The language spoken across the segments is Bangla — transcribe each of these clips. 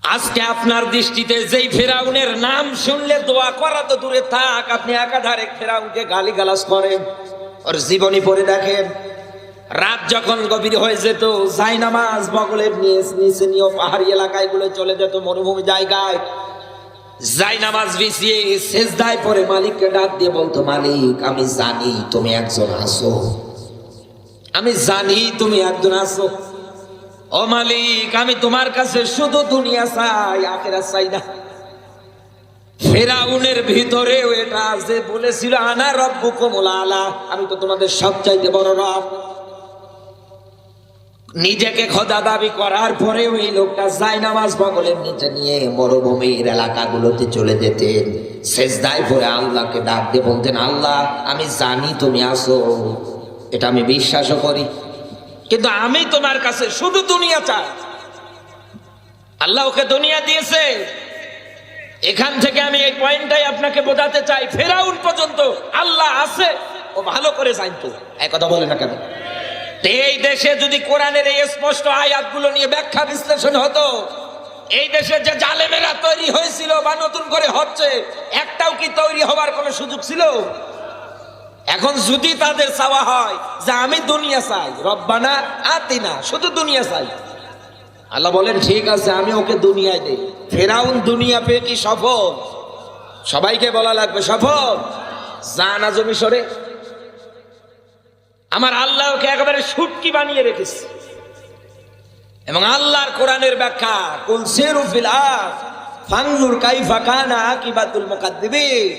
আজকে আপনার দৃষ্টিতে যেই ফেরাউনের নাম শুনলে দোয়া করা তো দূরে থাক, আপনি একাধারে ফেরাউনকে গালিগালাজ করেন। ওর জীবনী পড়ে দেখেন, রাত যখন গভীর হয়ে যেত জায়নামাজ বগলের নিচে নিয়ে পাহাড়ি এলাকায় গুলো চলে যেত, মরুভূমি জায়গায় জায়নামাজ বিছিয়ে সেজদায় পড়ে মালিককে ডাক দিয়ে বলতো, মালিক আমি জানি তুমি একজন আছো, আমি জানি তুমি একজন আছো। ও মালিক, আমি তোমার কাছে শুধু দুনিয়া চাই, আখিরাত চাই না। ফেরাউনের ভিতরেও এটা যে বলেছিল, আনা রব্বুকুমুল আলা, আমি তো তোমাদের সবচাইতে বড় রব। নিজেকে খোদা দাবি করার পরেও এই লোকটা জায়নামাজ বগলের নিচে নিয়ে মরুভূমির এলাকাগুলোতে চলে যেতেন, সেজদায় পড়ে আল্লাহকে ডাক দিয়ে বলতেন, আল্লাহ আমি জানি তুমি আছো, এটা আমি বিশ্বাসও করি, কিন্তু আমি তোমার কাছে শুধু দুনিয়া চাই। আল্লাহ ওকে দুনিয়া দিয়েছে। এখান থেকে আমি এই পয়েন্টটাই আপনাকে বোঝাতে চাই, ফেরাউন পর্যন্ত আল্লাহ আছে ও ভালো করে জানতো। এক কথা বলে না কেন? এই দেশে যদি কোরআনের এই স্পষ্ট আয়াতগুলো নিয়ে ব্যাখ্যা বিশ্লেষণ হতো, এই দেশে যে জালেমেরা তৈরি হয়েছিল বা নতুন করে হচ্ছে, একটাও কি তৈরি হবার কোনো সুযোগ ছিল? এখন যদি তাদের চাওয়া হয় যে আমি দুনিয়া চাই, রব্বানা আতিনা, শুধু দুনিয়া চাই, আল্লাহ বলেন ঠিক আছে আমি ওকে দুনিয়ায় দেই। ফেরাউন দুনিয়া পেয়ে কি সফল? সবাইকে বলা লাগবে সফল। জানা জমি সরে আমার আল্লাহ ওকে একেবারে সুটকি বানিয়ে রেখেছে। এবং আল্লাহর কোরআনের ব্যাখ্যা, কুল সিরু ফিল আরদ ফানজুর কাইফা কানা আকিবাতুল মুকাদ্দিবিন,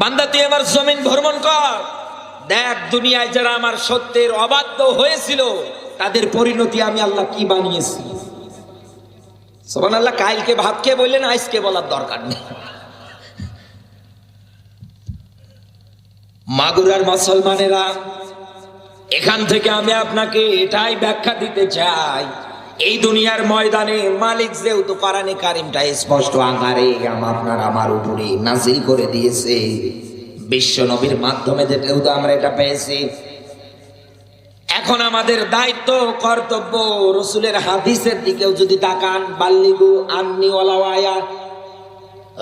বান্দা তুই আমার জমিন ভ্রমণ কর, দেখ দুনিয়ায় যারা আমার সত্যের অবাধ্য হয়েছিল তাদের পরিণতি আমি আল্লাহ কি বানিয়েছি। সুবহানাল্লাহ। কালকে ভাত খেয়ে বললেন, আজকে বলার দরকার নেই। মাগুরার মুসলমানেরা, এখান থেকে আমি আপনাকে এটাই ব্যাখ্যা দিতে চাই, এই দুনিয়ার ময়দানে মালিক যেহেতু কোরআনে কারিমটা স্পষ্ট আকারে আপনার আমার উপরে নাজিল করে দিয়েছে, বিশ্ব নবীর মাধ্যমে যেহেতু আমরা এটা পেয়েছি, এখন আমাদের দায়িত্ব কর্তব্য রসুলের হাদিসের দিকেও যদি তাকান, বাল্লিগু আন্নি ওয়ালাউ আয়া,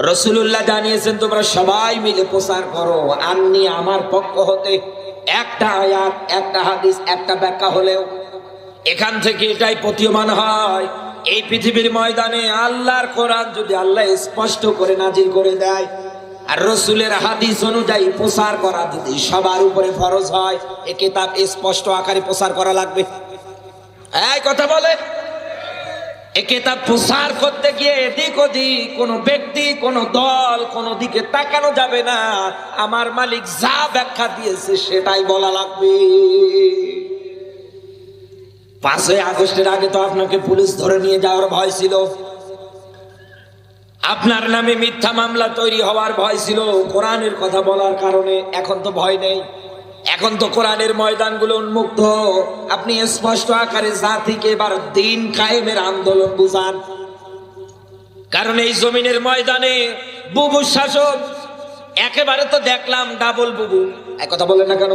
রসুলুল্লাহ জানিয়েছেন তোমরা সবাই মিলে প্রচার করো, আন্নি আমার পক্ষ হতে একটা আয়াত, একটা হাদিস, একটা ব্যাখ্যা হলেও। এখান থেকে এটাই প্রতীয়মান হয়, এই পৃথিবীর ময়দানে আল্লাহর কোরআন যদি আল্লাহ স্পষ্ট করে নাজিল করে দেয় আর রসুলের হাদিস অনুযায়ী প্রচার করা যদি সবার উপরে ফরজ হয়, এ কিতাব স্পষ্ট আকারে প্রচার করা লাগবে। এই কথা বলে, এ কিতাব প্রচার করতে গিয়ে এদিক ওদিক কোনো ব্যক্তি, কোনো দল, কোনো দিকে তাকানো যাবে না। আমার মালিক যা ব্যাখ্যা দিয়েছে সেটাই বলা লাগবে। 5ই আগস্টের আগে তো আপনাকে পুলিশ ধরে নিয়ে যাওয়ার ভয় ছিল, আপনার নামে মিথ্যা মামলা তৈরি হওয়ার ভয় ছিল কোরআনের কথা বলার কারণে। এখন তো ভয় নেই, এখন তো কোরআনের ময়দানগুলো উন্মুক্ত। আপনি স্পষ্ট আকারে জাতিকে এবার দিন কায়েমের আন্দোলন বুঝান। কারণ এই জমিনের ময়দানে বুবু শাসক একেবারে তো দেখলাম ডাবল বুবু। এক কথা বলে না কেন?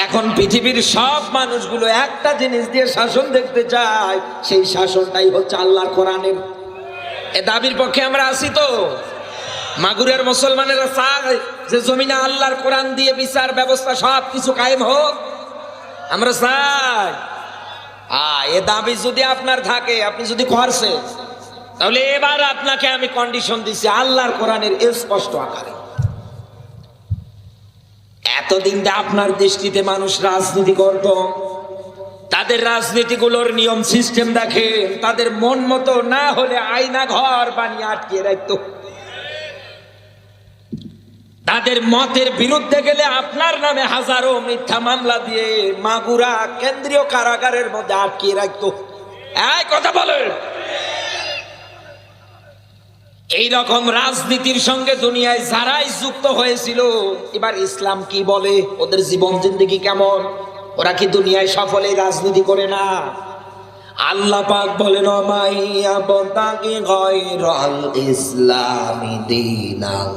এখন পৃথিবীর সব মানুষগুলো একটা জিনিস দিয়ে শাসন দেখতে চায়, সেই শাসনটাই হচ্ছে আল্লাহর কোরআনের। এ দাবির পক্ষে আমরা আছি তো। মাগুরের মুসলমানেরা চায় যে জমিনে আল্লাহর কোরআন দিয়ে বিচার ব্যবস্থা সব কিছু কায়েম হোক, আমরা চাই। এ দাবি যদি আপনার থাকে, আপনি যদি করছেন, তাহলে এবার আপনাকে আমি কন্ডিশন দিচ্ছি আল্লাহর কোরআনের স্পষ্ট আকারে। এতদিন আপনার দৃষ্টিতে মানুষ রাজনীতি করত, তাদের রাজনীতিগুলোর নিয়ম সিস্টেম দেখেন, তাদের মন মতো না হলে আয়না ঘর বানিয়ে আটকিয়ে রাখত। তাদের মতের বিরুদ্ধে গেলে আপনার নামে হাজারো মিথ্যা মামলা দিয়ে মাগুরা কেন্দ্রীয় কারাগারের মধ্যে আটকিয়ে রাখত। এই কথা বলেন। এইরকম রাজনীতির সঙ্গে দুনিয়ায় যারাই যুক্ত হয়েছিল, এবার ইসলাম কি বলে, ওদের জীবন জিন্দেগি কেমন, ওরা কি দুনিয়ায় সফলে রাজনীতি করে না? আল্লাহ পাক বলেন, মাইয়া বতাকি গায়রাল ইসলামি দীনান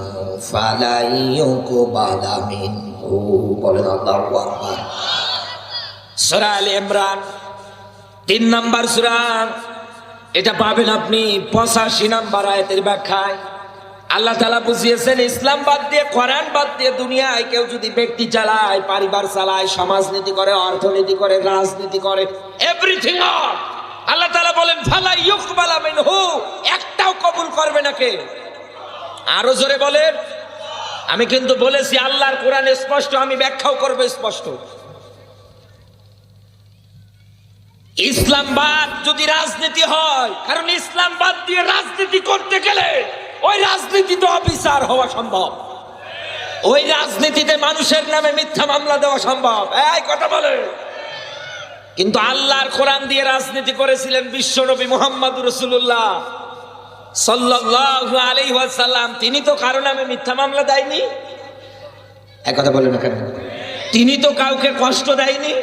ফালাইয়ুকবালা মিনহু, বলেন আল্লাহু আকবার। সূরা আলে ইমরান 3 নম্বর সূরা, এটা পাবেন আপনি 85 নম্বর আয়াতের ব্যাখ্যায়। আল্লাহ তাআলা বুঝিয়েছেন, ইসলাম বাদ দিয়ে, কোরআন বাদ দিয়ে দুনিয়ায় কেউ যদি ব্যক্তি চালায়, পরিবার চালায়, সমাজনীতি করে, অর্থনীতি করে, রাজনীতি করে, এভরিথিং অল, আল্লাহ তাআলা বলেন ফালা ইউকবালা মিনহু, একটাও কবুল করবে না কে? আরো জোরে বলেন। আমি কিন্তু বলেছি আল্লাহর কোরআন স্পষ্ট, আমি ব্যাখ্যাও করব স্পষ্ট। ইসলামবাদ যদি রাজনীতি হয়, কারণ ইসলামবাদ দিয়ে রাজনীতি করতে গেলে ওই রাজনীতি তো অবিচার হওয়া সম্ভব, ওই রাজনীতিতে মানুষের নামে মিথ্যা মামলা দেওয়া সম্ভব। এই কথা বলে। কিন্তু আল্লাহর কোরআন দিয়ে রাজনীতি করেছিলেন বিশ্বনবী মুহাম্মদুর রাসূলুল্লাহ সাল্লাল্লাহু আলাইহি ওয়াসাল্লাম। তিনি তো কারো নামে মিথ্যা মামলা দেয়নি। এক কথা বলে না কেন? তিনি তো কাউকে কষ্ট দেয়নি,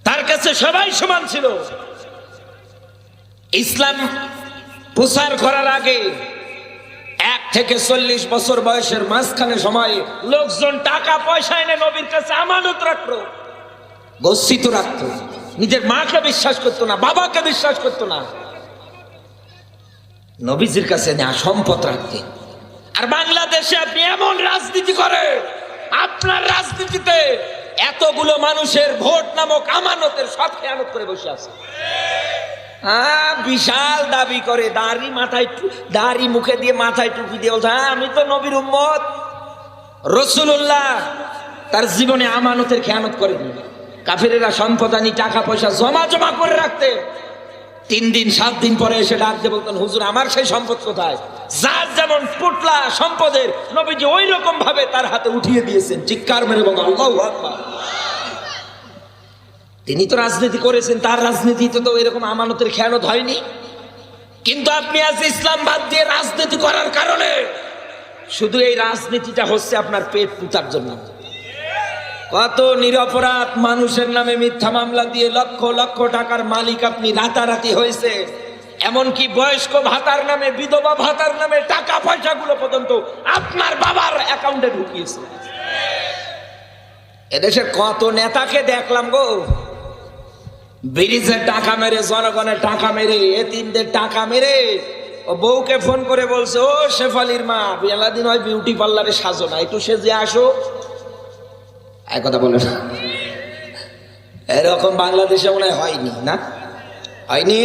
তার কাছে সবাই সমান ছিল। ইসলাম প্রচার করার আগে 1 থেকে 40 বছর বয়সের মাঝখানে সময়ে লোকজন টাকা পয়সা এনে নবীর কাছে আমানত রাখতো, গচ্ছিত রাখতো। নিজের মাকে বিশ্বাস করতো না, বাবাকে বিশ্বাস করতো না, নবীজির কাছে না সম্পদ রাখতেন। আর বাংলাদেশে আপনি এমন রাজনীতি করে, আপনার রাজনীতিতে এতগুলো মানুষের ভোট নামক আমানতের সব খেয়ানত করে বসে আছে। হ্যাঁ, বিশাল দাবি করে, দাড়ি মুখে দিয়ে মাথায় টুপি দিয়ে বলছে, হ্যাঁ আমি তো নবীর উম্মত। রাসূলুল্লাহ তার জীবনে আমানতের খেয়ানত করেনি। কাফিরেরা সম্পদ আনি টাকা পয়সা জমা করে রাখতে, 3 দিন 7 দিন পরে এসে ডাক দিয়ে বলতেন, হুজুর আমার সেই সম্পদ কোথায়? যার যেমন পুটলা সম্পদের, নবীজি ওই রকম ভাবে তার হাতে উঠিয়ে দিয়েছেন। চিৎকার মেরে বলেন আল্লাহু আকবার। তিনি তো রাজনীতি করেছেন, তার রাজনীতিতে তো এরকম আমানতের খেয়ানত হয়নি। কিন্তু আপনি আজ ইসলাম বাদ দিয়ে রাজনীতি করার কারণে শুধু এই রাজনীতিটা হচ্ছে আপনার পেট পুতার জন্য। কত নিরপরাধ মানুষের নামে মিথ্যা মামলা দিয়ে লক্ষ লক্ষ টাকার মালিক আপনি রাতারাতি হয়েছে। এমনকি বয়স্ক ভাতার নামে, বিধবা ভাতার নামে টাকা পয়সাগুলো পর্যন্ত আপনার বাবার অ্যাকাউন্টে ঢুকিয়েছে। এদেশে কত নেতাকে দেখলাম গো, ব্রিজের টাকা মেরে, জনগণের টাকা মেরে, এতিমদের টাকা মেরে, ও বউকে ফোন করে বলছে, ও শেফালির মা, বেলাদিন হয় বিউটি পার্লারে সাজো না, একটু সেজে আসো। এক কথা বলে না, এরকম বাংলাদেশে মনে হয়নি, না হয়নি।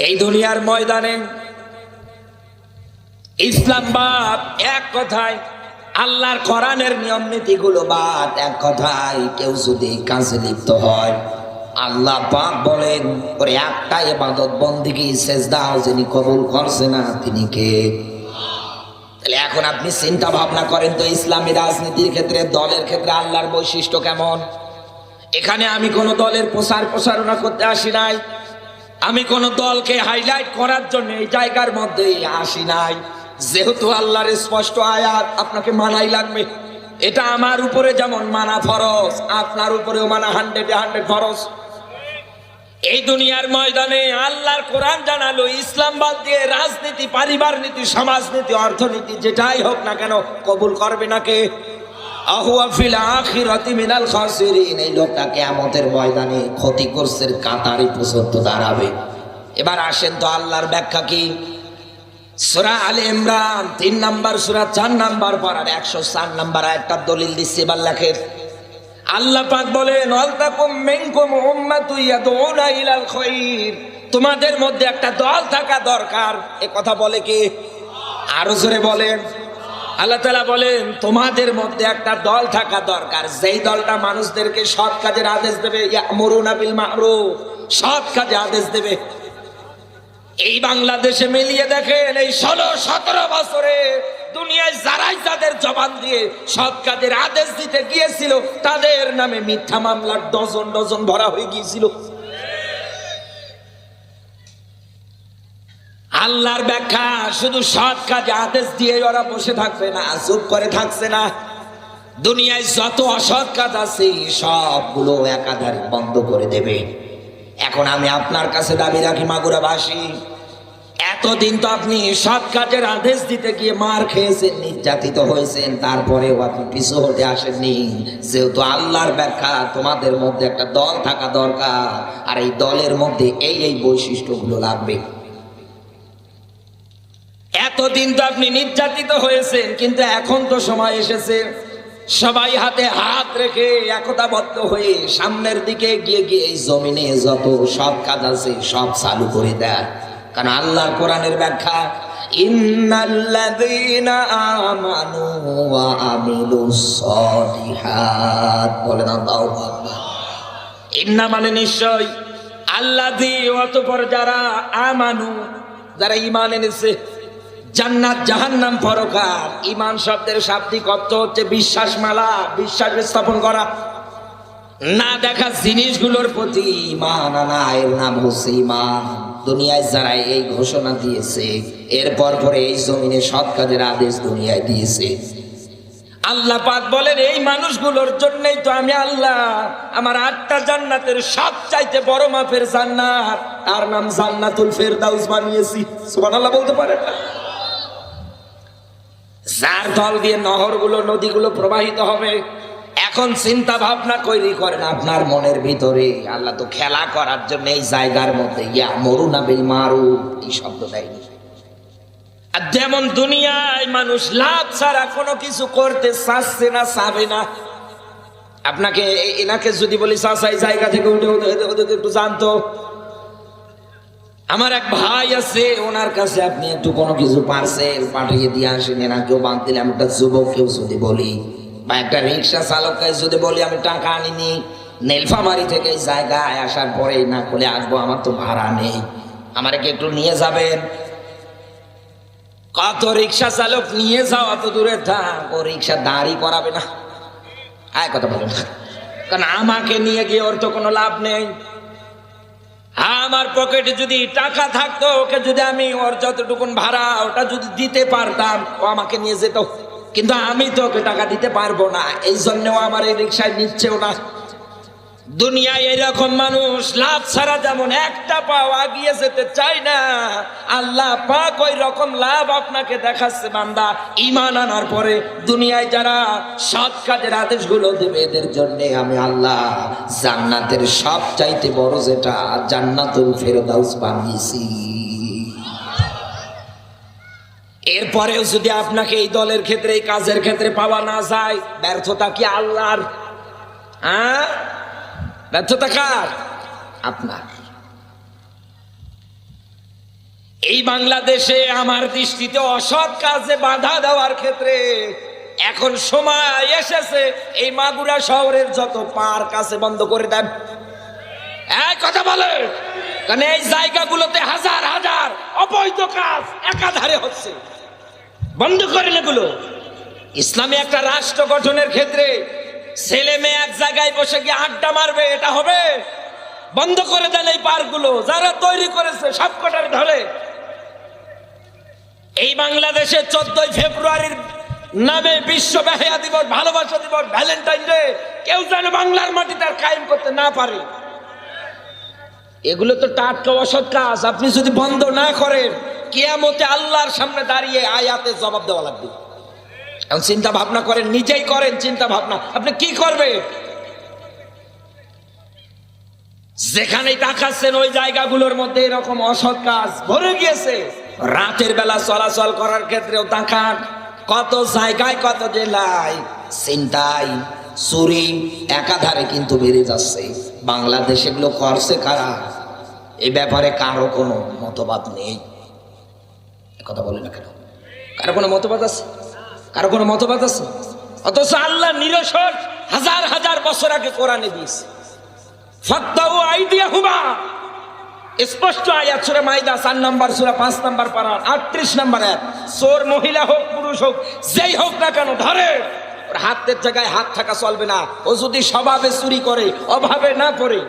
এই দুনিয়ার ময়দানে ইসলাম বাদ, এক কথায় আল্লাহর কোরআনের নিয়ম নীতি গুলো বাদ, এক কথায় কেউ যদি কাজে লিপ্ত হয়, আল্লাহ পাক বলেন ওরে একটা ইবাদত বন্দেগী সেজদাও যিনি কবুল করছে না তিনি কে? তাহলে এখন আপনি চিন্তা ভাবনা করেন তো, ইসলামী রাজনীতির ক্ষেত্রে, দলের ক্ষেত্রে আল্লাহর বৈশিষ্ট্য কেমন? এখানে আমি কোন দলের প্রচারণা করতে আসি নাই, আমি কোন দলকে হাইলাইট করার জন্য এই জায়গার মধ্যে আসি নাই। যেহেতু আল্লাহর স্পষ্ট আয়াত আপনাকে মানাই লাগবে, এটা আমার উপরে যেমন মানা ফরজ, আপনার উপরেও মানা 100 ফরজ। এই দুনিয়ার ময়দানে আল্লাহর কোরআন জানালো, ইসলাম বাদ দিয়ে রাজনীতি, পরিবার নীতি, সমাজনীতি, অর্থনীতি যেটাই হোক না কেন কবুল করবে না কে? আহুয়া ফিল আখিরাতি মিনাল খাসিরিন, এই লোকটা কিয়ামতের ময়দানে ক্ষতিগ্রস্তের কাতারে পর্যন্ত দাঁড়াবে। এবার আসেন তো আল্লাহর ব্যাখ্যা কি? সূরা আলে ইমরান 3 নম্বর সূরা 4 নম্বর পারার 104 নম্বর আয়াতটা দলিল দিচ্ছে। এবার লেখেন, আল্লাহ পাক বলেন, ওয়ালতাকুম মিনকুম উম্মাতুন ইয়াদউনা ইলাল খায়র, তোমাদের মধ্যে একটা দল থাকা দরকার। এ কথা বলে কে? আরো জোরে বলেন। আল্লাহ তাআলা বলেন তোমাদের মধ্যে একটা দল থাকা দরকার, যেই দলটা মানুষদেরকে সৎ কাজের আদেশ দেবে, ইয়ামুরুনা বিল মা'রুফ, সৎ কাজে আদেশ দেবে। এই বাংলাদেশে মিলিয়ে দেখেন, এই 16-17 বছরে দুনিয়ায় যারাই যাদের জবান দিয়ে সৎ কাজের আদেশ দিতে গিয়েছিল, তাদের নামে মিথ্যা মামলার ডজন ডজন ভরা হয়ে গিয়েছিল। আল্লাহর ব্যাখ্যা, শুধু সৎ কাজে আদেশ দিয়ে ওরা বসে থাকবে না, চুপ করে থাকছে না। দুনিয়ায় যত অসৎ কাজ আছে সবগুলো একাধারে বন্ধ করে দেবে। এখন আমি আপনার কাছে দাবি রাখি, মাগুরাবাসী, এত এতদিন তো আপনি সৎ কাজের আদেশ দিতে গিয়ে মার খেয়েছেন, নির্যাতিত হয়েছেন, তারপরেও আপনি পিছু হতে আসেননি। যেহেতু আল্লাহর ব্যাখ্যা, তোমাদের মধ্যে একটা দল থাকা দরকার, আর এই দলের মধ্যে এই বৈশিষ্ট্যগুলো লাগবে। এতদিন তো আপনি নির্যাতিত হয়েছেন, কিন্তু এখন তো সময় এসেছে সবাই হাতে হাত রেখে একতাবদ্ধ হয়ে সামনের দিকে গিয়ে গিয়ে এই জমিনে যত সব কাজ আছে সব চালু করে দেয়। কারণ আল্লাহর কোরআনের ব্যাখ্যা, ইন্নাল্লাযীনা আমানু ওয়া আমিলুস সালিহাত, বলেন আল্লাহু আকবার। ইন্না মানে নিশ্চয়, আল্লাযী অতঃপর যারা, আমানু যারা ঈমান এনেছে, জান্নাত জাহান্নাম পরকাল। ঈমান শব্দের শাব্দিক অর্থ হচ্ছে বিশ্বাস মালা, বিশ্বাস স্থাপন করা। না দেখা জিনিসগুলোর প্রতি ঈমান আনা, এর নাম হচ্ছে ঈমান। দুনিয়ায় যারা এই ঘোষণা দিয়েছে, এরপর পরে এই জমিনে সৎ কাজের আদেশ দুনিয়ায় দিয়েছে। আল্লাহ পাক বলেন, এই মানুষগুলোর জন্যই তো আমি আল্লাহ আমার 8টা জান্নাতের সবচাইতে বড় মাপের জান্নাত, তার নাম জান্নাতুল ফেরদাউস বানিয়েছি। সুবহানাল্লাহ বলতে পারেন না? যার তল দিয়ে নহরগুলো, নদীগুলো প্রবাহিত হবে। এখন চিন্তা ভাবনা করেন আপনার মনের ভিতরে, আল্লাহ তো খেলা করার জন্য এই জায়গার মধ্যে ইয়ামুরুনা বিল মারুফ এই শব্দ দেয়নি। আর যেমন দুনিয়ায় মানুষ লাভ ছাড়া কোনো কিছু করতে চাচ্ছে না, চাবে না। আপনাকে এনাকে যদি বলি চাচা এই জায়গা থেকে উঠে ওদেরকে একটু জানতো, আমার এক ভাই আছে, ওনার কাছে আপনি একটু কোনো কিছু পার্সেল পাঠিয়ে দিয়ে আসেন, এনাকেও বাদ দিলে। আমি একটা যুবককেও যদি বলি, বা একটা রিক্সা চালককে যদি বলি আমি টাকা আনিনি, নীলফামারী থেকে এই জায়গায় আসার পরে না করলে আসবো, আমার তো ভাড়া নেই, আমারে কি একটু নিয়ে যাবেন? কত রিক্সা চালক নিয়ে যাও, অত দূরে থাক, ও রিক্সা দাঁড়ি করাবে না। কথা বলেন, কারণ আমাকে নিয়ে গিয়ে ওর তো কোনো লাভ নেই। আমার পকেটে যদি টাকা থাকতো, ওকে যদি আমি ওর যতটুকুন ভাড়া ওটা যদি দিতে পারতাম, ও আমাকে নিয়ে যেত। কিন্তু আমি তো ওকে টাকা দিতে পারবো না, এই জন্যও আমার এই রিক্সায় নিচ্ছেও না। দুনিয়ায় এরকম মানুষ লাভ ছাড়া যেমন একটা পাও আগিয়ে যেতে চায় না, আল্লাহ পাক ওই রকম লাভ আপনাকে দেখাচ্ছে বান্দা। ঈমান আনার পরে দুনিয়ায় যারা সৎ কাজের আদেশগুলো দেবে, এদের জন্য আমি আল্লাহ জান্নাতের সবচাইতে বড় যেটা জান্নাতুল ফেরদাউস বানিয়েছি। এরপরেও যদি আপনাকে এই দলের ক্ষেত্রে, এই কাজের ক্ষেত্রে পাওয়া না যায়, ব্যর্থতা কি আল্লাহর? ব্যর্থতা কার? আপনার। এই বাংলাদেশে আমার দৃষ্টিতে অসৎ কাজে বাধা দেওয়ার ক্ষেত্রে এখন সময় এসেছে এই মাগুরা শহরের যত পার্ক আছে বন্ধ করে দেন। এক কথা বলে, কারণ এই জায়গাগুলোতে হাজার হাজার অবৈধ কাজ একাধারে হচ্ছে, বন্ধ করেন এগুলো। ইসলামী একটা রাষ্ট্র গঠনের ক্ষেত্রে ছেলে মেয়ে এক জায়গায় বসে গিয়ে আড্ডা মারবে, এটা হবে? বন্ধ করে দেন এই পার্কগুলো, যারা তৈরি করেছে সব কটার ধরে। এই বাংলাদেশে 14 ফেব্রুয়ারির নামে বিশ্ব বেহায়া দিবস, ভালোবাসা দিবস, ভ্যালেন্টাইন ডে কেউ যেন বাংলার মাটিতে আর কায়েম করতে না পারে। এগুলো তো টাটকা অসৎ কাজ। আপনি যদি বন্ধ না করেন, কিয়ামতে আল্লাহর সামনে দাঁড়িয়ে আয়াতে জবাব দেওয়া লাগবে। এখন চিন্তা ভাবনা করেন, নিজেই করেন চিন্তা ভাবনা, আপনি কি করবেন? যেখানেই তাকাচ্ছেন ওই জায়গাগুলোর মধ্যে এরকম অসৎ কাজ ভরে গিয়েছে। রাতের বেলা চলাচল করার ক্ষেত্রেও তাকান, কত জায়গায় কত জেলায় ছিনতাই, চুরি একাধারে কিন্তু বেড়ে যাচ্ছে। বাংলাদেশে এগুলো করছে কারা? এই ব্যাপারে কারো কোনো মতবাদ নেই। কথা বলে না কেন? কারো কোনো মতবাদ আছে? কারো কোনো মতবাদ আছে? অথচ আল্লাহ নিরসন হাজার হাজার বছর আগে কোরআনে দিয়েছে। ফাত্তাউ আইদিয়াহুমা, স্পষ্ট আয়াত সূরা মাইদা 4 নম্বর সূরা 5 নম্বর পারা 38 নম্বর আয়াত। চোর মহিলা হোক পুরুষ হোক যেই হোক না কেন, ধরে ওর হাতের জায়গায় হাত থাকা চলবে না। ও যদি স্বভাবে চুরি করে, অভাবে না পড়ে,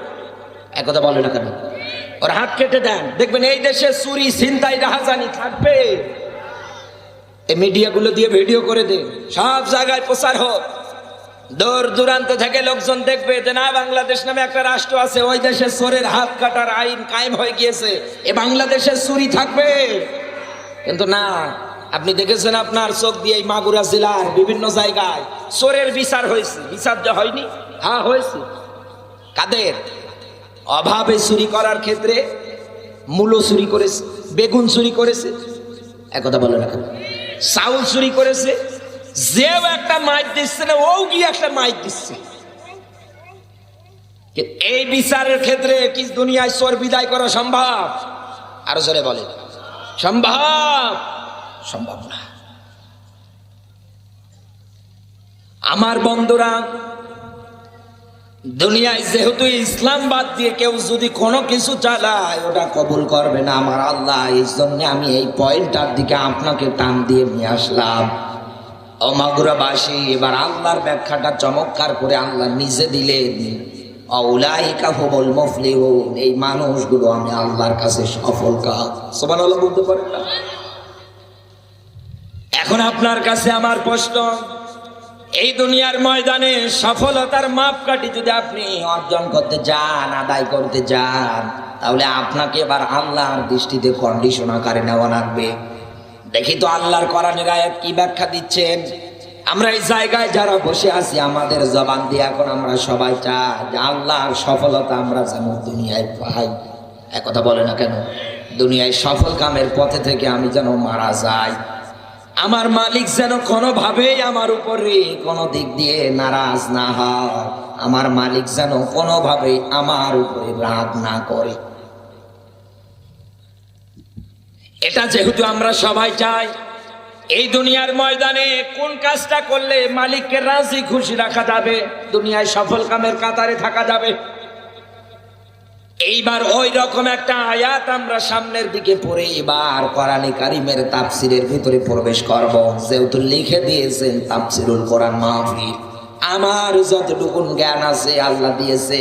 একথা বলে না কেন, ওর হাত কেটে দেন। দেখবেন এই দেশে চুরি ছিনতাই রাহাজানি থাকবে। এই মিডিয়াগুলো দিয়ে ভিডিও করে দিন, সব জায়গায় প্রচার হোক, দূর দূরান্ত থেকে লোকজন দেখবে যে না, বাংলাদেশ নামে একটা রাষ্ট্র আছে, ওই দেশে চোরের হাত কাটার আইন কায়েম হয়ে গিয়েছে। এ বাংলাদেশে চুরি থাকবে? কিন্তু না, আপনি দেখেছেন আপনার চোখ দিয়ে এই মাগুরা জেলার বিভিন্ন জায়গায় চোরের বিচার হয়েছে। বিচার যে হয়নি, হ্যাঁ হয়েছে। কাদের? অভাবে চুরি করার ক্ষেত্রে মূলো চুরি করেছে, বেগুন চুরি করেছে, একথা বলে না কেন, চাউল চুরি করেছে, যেও একটা মাইক দিচ্ছে না ও গিয়ে একটা মাইক দিচ্ছে। এই বিচারের ক্ষেত্রে কি দুনিয়ায় চোর বিদায় করা সম্ভব? আরো জোরে বলে সম্ভব? সম্ভব না। আমার বন্ধুরা, দুনিয়ায় যেহেতু ইসলাম বাদ দিয়ে কেউ যদি কোনো কিছু চালায় ওটা কবুল করবে না আমার আল্লাহ। এই জন্য আমি এই পয়েন্টটার দিকে আপনাকে টান দিয়ে নিয়ে আসলাম। ও মাগুরাবাসী, এবার আল্লাহর ব্যাখ্যাটা চমৎকার করে আল্লাহ নিজে দিলেন। আউলাইকা হুমুল মুফলিহুন, এই মানুষগুলো আমি আল্লাহর কাছে সফল কাজ। সুবহানাল্লাহ বলতে পারেন না? এখন আপনার কাছে আমার প্রশ্ন, এই দুনিয়ার ময়দানে সফলতার মাপকাঠি যদি আপনি অর্জন করতে চান, আদায় করতে চান, তাহলে আপনাকে এবার আল্লাহর দৃষ্টিতে কন্ডিশন আকারে নেওয়া লাগবে। দেখি তো আল্লাহর কোরআনের আয়াত কি ব্যাখ্যা দিচ্ছেন। আমরা এই জায়গায় যারা বসে আছি আমাদের জবান দিয়ে এখন আমরা সবাই চাই যে আল্লাহর সফলতা আমরা যেন দুনিয়ায় পাই। একথা বলে না কেন? দুনিয়ায় সফল কামের পথে থেকে আমি যেন মারা যাই, আমার মালিক যেন কোনোভাবেই আমার উপরে কোনো দিক দিয়ে নারাজ না হয়, আমার মালিক যেন কোনোভাবেই আমার উপরে রাগ না করে। এটা যেহেতু আমরা সবাই চাই, এই দুনিয়ার ময়দানে কোন কাজটা করলে মালিককে রাজি খুশি রাখা যাবে, দুনিয়ায় সফল কামের কাতারে থাকা যাবে, এইবার ওই রকম একটা আয়াত আমরা সামনের দিকে পড়ে এবার কোরআনে কারিমের তাফসিরের ভিতরে প্রবেশ করব। যেহেতু লিখে দিয়েছেন তাফসিরুল কোরআন মাহফিল, আমার যতটুকু জ্ঞান আছে আল্লাহ দিয়েছে,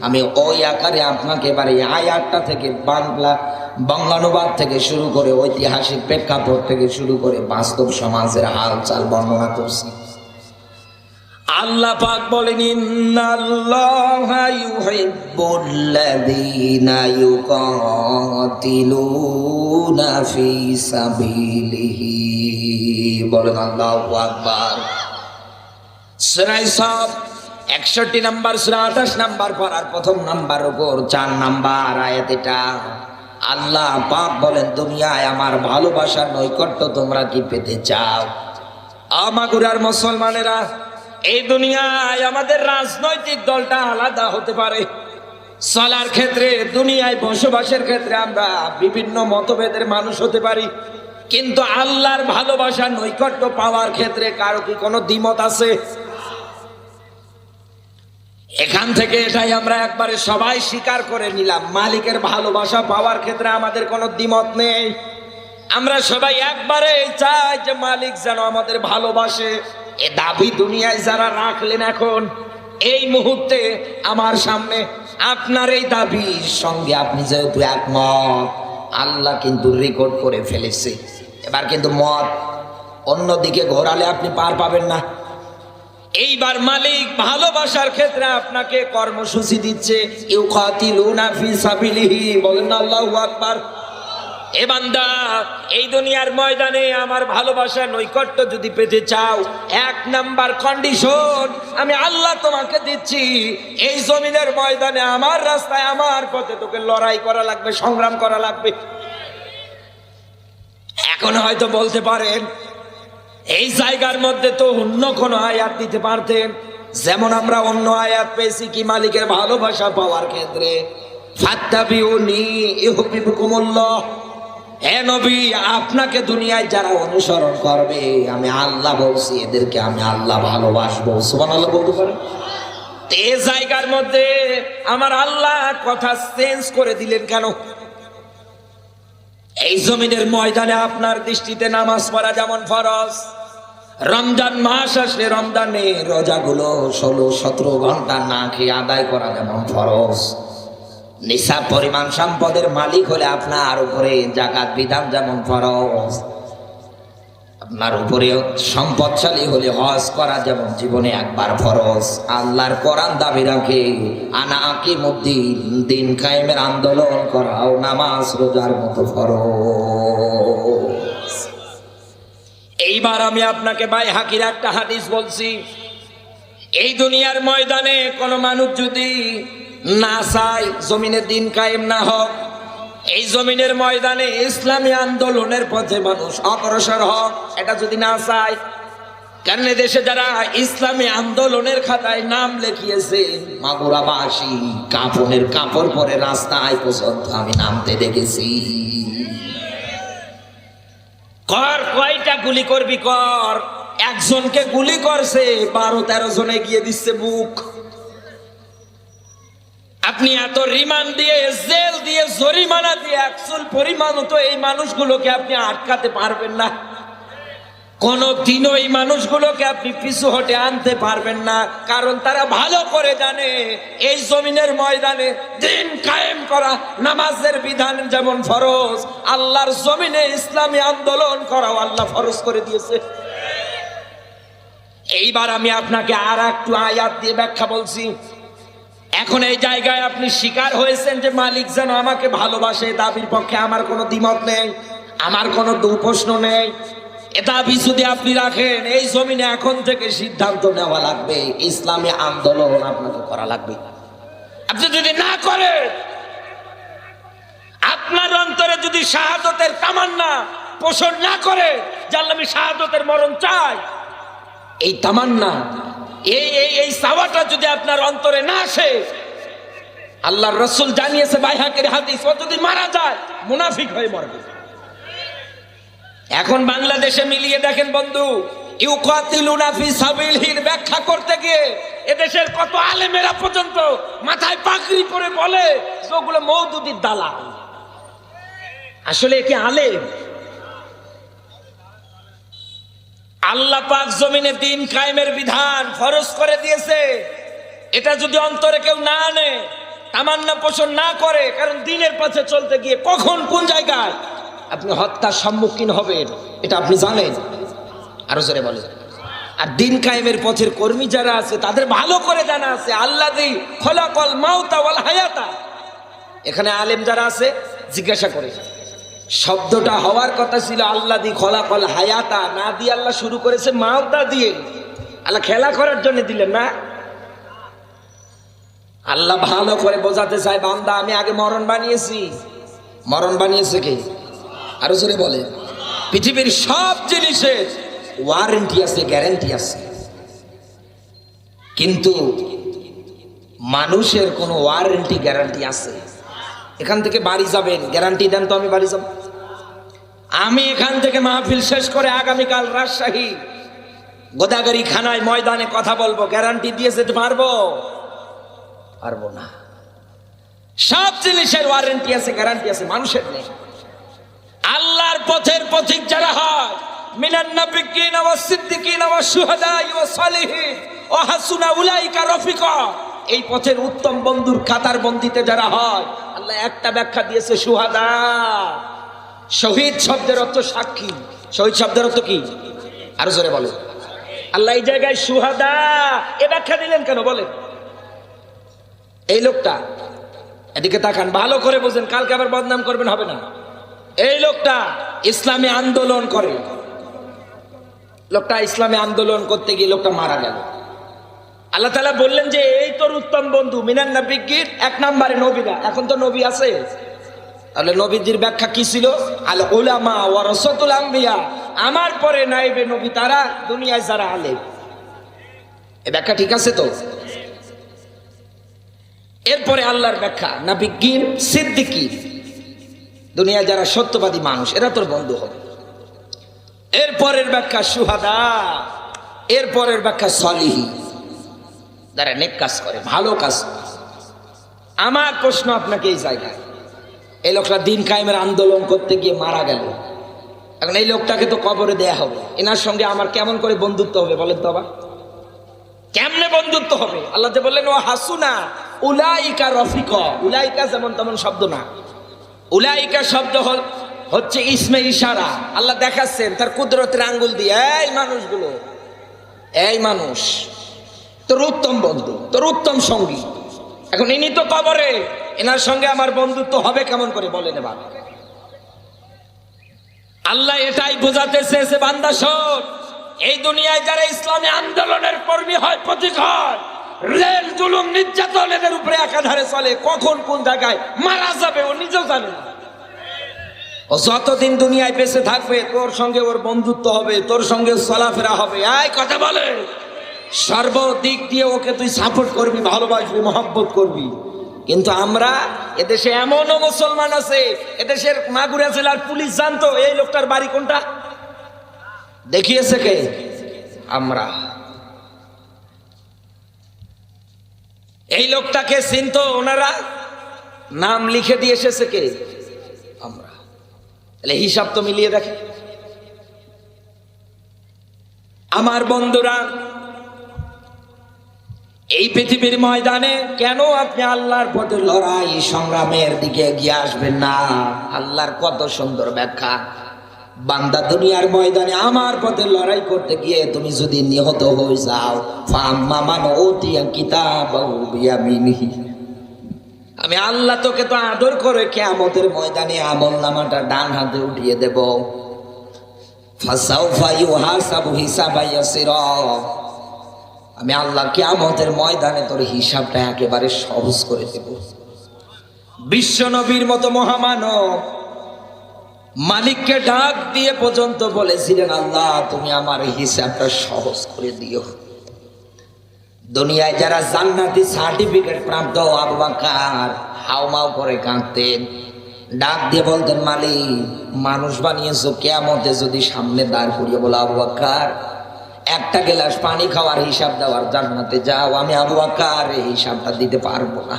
আমি ওই আকারে আপনাকে এবারে আয়াতটা থেকে বাংলানুবাদ থেকে শুরু করে ঐতিহাসিক প্রেক্ষাপট থেকে শুরু করে বাস্তব সমাজের হালচাল বর্ণনা করছি। আল্লাহ পাক বলেন, ইন্নাল্লাহা ইউহিব্বুল্লাযীনা ইউকাতিলুনা ফি সাবিলিহি। বলেন আল্লাহু আকবার। সূরা সাফ 61 নম্বর সূরা 28 নম্বর পারার প্রথম নাম্বার উপর 4 নাম্বার আয়াত এটা। আল্লাহ পাক বলেন, দুনিয়ায় আমার ভালোবাসার নৈকট্য তোমরা কি পেতে চাও? আমাগুরার মুসলমানেরা, এই দুনিয়ায় আমাদের রাজনৈতিক দলটা আলাদা হতে পারে, চলার ক্ষেত্রে দুনিয়ায় বসবাসের ক্ষেত্রে আমরা বিভিন্ন মতভেদের মানুষ হতে পারি, কিন্তু আল্লাহর ভালোবাসার নৈকট্য পাওয়ার ক্ষেত্রে কারো কি কোনো দ্বিমত আছে? এখান থেকে এটাই আমরা একবারে সবাই স্বীকার করে নিলাম, মালিকের ভালোবাসা পাওয়ার ক্ষেত্রে আমাদের কোনো দ্বিমত নেই। আমরা সবাই একবারে চাই যে মালিক যেন আমাদের ভালোবাসে। এ দাবি দুনিয়ায় যারা রাখলেন এখন এই মুহূর্তে আমার সামনে, আপনার এই দাবির সঙ্গে আপনি যেহেতু একমত, আল্লাহ কিন্তু রেকর্ড করে ফেলেছে। এবার কিন্তু মত অন্যদিকে ঘোরালে আপনি পার পাবেন না। এইবার মালিক ভালোবাসার ক্ষেত্রে আপনাকে কর্মসূচি দিচ্ছে, ইউকাতিলুনা ফি সাবিলিহি। বলেন আল্লাহু আকবার। এ বান্দা, এই দুনিয়ার ময়দানে আমার ভালোবাসার নৈকট্য যদি পেতে চাও, 1 নাম্বার কন্ডিশন আমি আল্লাহ তোমাকে দিচ্ছি, এই জমিনের ময়দানে আমার রাস্তায় আমার পথে তোকে লড়াই করা লাগবে, সংগ্রাম করা লাগবে। এখন হয়তো বলতে পারেন এই জায়গার মধ্যে তো অন্য কোনো আয়াত দিতে পারতেন, যেমন আমরা অন্য আয়াত পেয়েছি কি মালিকের ভালোবাসা পাওয়ার ক্ষেত্রে, ফাত্তাবিউনি ইউহিব্বুকুমুল্লাহ। হে নবী, আপনাকে দুনিয়ায় যারা অনুসরণ করবে আমি আল্লাহ বলছি এদেরকে আমি আল্লাহ ভালোবাসবো। সুবহানাল্লাহ বলতে পারেন? এই জায়গার মধ্যে আমার আল্লাহ কথা চেঞ্জ করে দিলেন কেন? এই জমিনের ময়দানে আপনার দৃষ্টিতে নামাজ পড়া যেমন ফরজ, রমজান মাস আসলে রমজানে রোজাগুলো 16-17 ঘন্টা না খেয়ে আদায় করা যেমন ফরজ, নিসাব পরিমাণ সম্পদের মালিক হলে আপনার উপরে যাকাত বিধান যেমন ফরজ, আপনার উপরে সম্পদশালী হলে হজ করা যেমন জীবনে একবার ফরজ। আল্লাহর কোরআন দাবি রাখে, আনা আকিমুদ্দিন, দিন কায়েমের আন্দোলন করাও নামাজ রোজার মতো ফরজ। এইবার আমি আপনাকে বাইহাকির একটা হাদিস বলছি। এই দুনিয়ার ময়দানে কোন মানুষ যদি না চায় জমিনে দিন কায়েম না হোক, এই জমিনের ময়দানে ইসলামী আন্দোলনের পথে মানুষ অগ্রসর হোক, এটা যদি না চায়, কারণ দেশে যারা ইসলামী আন্দোলনের খাতায় নাম লিখিয়েছে মাগুরাবাসী কাফনের কাপড় পরে রাস্তায় পর্যন্ত আমি নামতে দেখেছি। কর, কয়টা গুলি করবি কর। একজনকে গুলি করছে 12-13 জনে গিয়ে দিচ্ছে বুক। আপনি এত রিমান্ড দিয়ে, জেল দিয়ে, জরিমানা দিয়ে একচুল পরিমাণ তো এই মানুষগুলোকে আপনি আটকাতে পারবেন না। কোন দিনও এই মানুষগুলোকে আপনি পিছু হটে আনতে পারবেন না, কারণ তারা ভালো করে জানে এই জমিনের ময়দানে দিন কায়েম করা নামাজের বিধান যেমন ফরজ, আল্লাহর জমিনে ইসলামী আন্দোলন করাও আল্লাহ ফরজ করে দিয়েছে। এইবার আমি আপনাকে আর একটু আয়াত দিয়ে ব্যাখ্যা বলছি। এখন এই জায়গায় আপনি স্বীকার হয়েছেন যে মালিক যেন আমাকে ভালোবাসে, দাবির পক্ষে আমার কোনো দ্বিমত নেই, আমার কোনো দুঃপ্রশ্ন নেই। এটা যদি আপনি রাখেন, এই জমিনে এখন থেকে সিদ্ধান্ত নেওয়া লাগবে, ইসলামী আন্দোলন আপনাকে করা লাগবে। আপনি যদি না করেন, আপনার অন্তরে যদি শাহাদতের তামান্না পোষণ না করে যে আল্লাহ আমি শাহাদতের মরণ চাই, এই তামান্না এই চাওয়াটা যদি আপনার অন্তরে না আসে, আল্লাহর রাসূল জানিয়েছে বাইহাকির হাদিস, ও যদি মারা যায় মুনাফিক হয়ে মরবে। এখন বাংলাদেশে মিলিয়ে দেখেন বন্ধু, ইউকাতিলুনা ফি সাবিলিহির ব্যাখ্যা করতে গিয়ে এদেশের কত আলেমেরা পর্যন্ত মাথায় পাগড়ি পরে বলে যে ওগুলো মওদুদির দালাল। আসলে কি আলেম? আল্লাহ পাক জমিনে দিন কায়েমের বিধান ফরজ করে দিয়েছে। এটা যদি অন্তরে কেউ না আনে, তামান্না পোষণ না করে, কারণ দিনের পথে চলতে গিয়ে কখন কোন জায়গায় আপনি হত্যার সম্মুখীন হবেন এটা আপনি জানেন। আরো জোরে বলে। আর দিন কায়েমের পথের কর্মী যারা আছে তাদের ভালো করে জানা আছে আল্লাযী খলাকাল মাউতা ওয়াল হায়াতা। এখানে আলেম যারা আছে জিজ্ঞাসা করে, শব্দটা হওয়ার কথা ছিল আল্লাযী খলাকাল হায়াতা, না দিয়ে আল্লাহ শুরু করেছে মাউতা দিয়ে। আল্লাহ খেলা করার জন্য দিলেন না। আল্লাহ ভালো করে বোঝাতে চায়, বান্দা আমি আগে মরণ বানিয়েছি। মরণ বানিয়েছে কে? আরো জোরে বলে। পৃথিবীর সব জিনিসের ওয়ারেন্টি আছে, গ্যারান্টি আছে, কিন্তু মানুষের কোনো ওয়ারেন্টি গ্যারান্টি আছে? এখান থেকে বাড়ি যাবেন, গ্যারান্টি দেন তো আমি বাড়ি যাব। আমি এখান থেকে মাহফিল শেষ করে আগামীকাল রাজশাহী গোদাগাড়ি খানায় ময়দানে কথা বলবো, গ্যারান্টি দিয়ে যেতে পারবো? পারবো না। সব জিনিসের ওয়ারেন্টি আছে, গ্যারান্টি আছে, মানুষের নেই। আল্লাহর পথের পথিক যারা হয়, মিনান নাবিয়্যিনা ওয়াস সিদ্দিকিনা ওয়াস শুহাদাই ওয়াস সালিহিন ওয়া হাসুনা উলাইকা রফিকা, এই পথের উত্তম বন্ধুর কাতার বন্দিতে যারা হয়, আল্লাহ একটা ব্যাখ্যা দিয়েছে শুহাদা। শহীদ শব্দের অর্থ সাক্ষী। শহীদ শব্দের অর্থ কি? আরো জোরে বলে। আল্লাহ এই জায়গায় শুহাদা এ ব্যাখ্যা দিলেন কেন বলেন? এই লোকটা, এদিকে তাকান, ভালো করে বোঝেন, কালকে আবার বদনাম করবেন হবে না। এই লোকটা ইসলামী আন্দোলন করে, লোকটা ইসলামী আন্দোলন করতে গিয়ে লোকটা মারা গেল। আল্লাহ তাআলা বললেন যে এই তোর উত্তম বন্ধু মিনান নাবিয়্যিন, এক নম্বরে নবীরা। এখন তো নবী আছে, তাহলে নবীজির ব্যাখ্যা কি ছিল? আল উলামা ওয়ারাসাতুল আম্বিয়া, আমার পরে নাইবে নবী তারা, দুনিয়ায় যারা আলেম। এই ব্যাখ্যা ঠিক আছে তো? এরপরে আল্লাহর ব্যাখ্যা নাবিয়্যিন সিদ্দিকিন, দুনিয়ায় যারা সত্যবাদী মানুষ, এরা তোর বন্ধু হবে। এরপরের ব্যাখ্যা শুহাদা, এরপরের ব্যাখ্যা সলিহিন, যারা নেক কাজ করে, ভালো কাজ করে। আমার প্রশ্ন আপনাকে এই জায়গায়, এই লোকটা দিন কায়েমের আন্দোলন করতে গিয়ে মারা গেল, এখন এই লোকটাকে তো কবরে দেয়া হবে, এনার সঙ্গে আমার কেমন করে বন্ধুত্ব হবে বলেন তো? আবার কেমনে বন্ধুত্ব হবে? আল্লাহ যে বললেন ও হাসুনা উলাইকা রফিকা, উলাইকা যেমন তেমন শব্দ না, উলাইকা শব্দ হচ্ছে ইসমে ইশারা। আল্লাহ দেখাচ্ছেন তার কুদরতের আঙ্গুল দিয়ে, এই মানুষগুলো, এই মানুষ তোর উত্তম বন্ধু, তোর উত্তম সঙ্গী। এখন ইনি তো কবরে, এনার সঙ্গে আমার বন্ধুত্ব হবে কেমন করে বলেন? এবার আল্লাহ এটাই বোঝাতে চেয়েছে, বান্দা শোন, এই দুনিয়ায় যারা ইসলামী আন্দোলনের কর্মী হয়, প্রতীক হয়, রেল জুলুম নির্যাতন এদের উপরে একাধারে চলে, কখন কোন জায়গায় মারা যাবে ও নিজেও জানে না। ও যতদিন দুনিয়ায় বেঁচে থাকবে তোর সঙ্গে ওর বন্ধুত্ব হবে, তোর সঙ্গে চলাফেরা হবে, এই কথা বলে সর্বদিক দিয়ে ওকে তুই সাপোর্ট করবি, ভালোবাসবি, মহব্বত করবি। কিন্তু আমরা এদেশে এমনও মুসলমান আছে, এদেশের মাগুরা জেলার পুলিশ জানতো এই লোকটার বাড়ি কোনটা, দেখিয়েছে কে? আমরা। এই লোকটাকে চিনতো ওনারা, নাম লিখে দিয়ে এসেছে কে? আমরা। তাহলে হিসাব তো মিলিয়ে দেখে। আমার বন্ধুরা, এই পৃথিবীর ময়দানে কেন আপনি আল্লাহর পথে লড়াই সংগ্রামের দিকে এগিয়ে আসবেন না? আল্লাহর কত সুন্দর ব্যাখ্যা। বান্দা দুনিয়ার ময়দানে আমার পথে লড়াই করতে গিয়ে তুমি যদি নিহত হয়ে যাও, আমি আল্লাহ তোকে তো আদর করে কিয়ামতের ময়দানে আমল নামাটা ডান হাতে উঠিয়ে দেব। আমি আল্লাহ কিয়ামতের ময়দানে তোর হিসাবটা একেবারে সহজ করে দেব। বিশ্ব নবীর মতো মহামানব মালিককে ডাক দিয়ে পর্যন্ত বলেছিলেন, আল্লাহ তুমি আমার হিসাবটা সহজ করে দিও। দুনিয়ায় যারা জান্নাতি সার্টিফিকেট প্রাপ্ত আবু বকর হাউমাউ করে কাঁদতেন, ডাক দিয়ে বলতেন, মালিক মানুষ বানিয়েছো, কিয়ামতে যদি সামনে দাঁড় করিয়ে বলো আবু বকর একটা গ্লাস পানি খাওয়ার হিসাব দেওয়ার জান্নাতে যাও, আমি আবু বকর এই হিসাবটা দিতে পারবো না।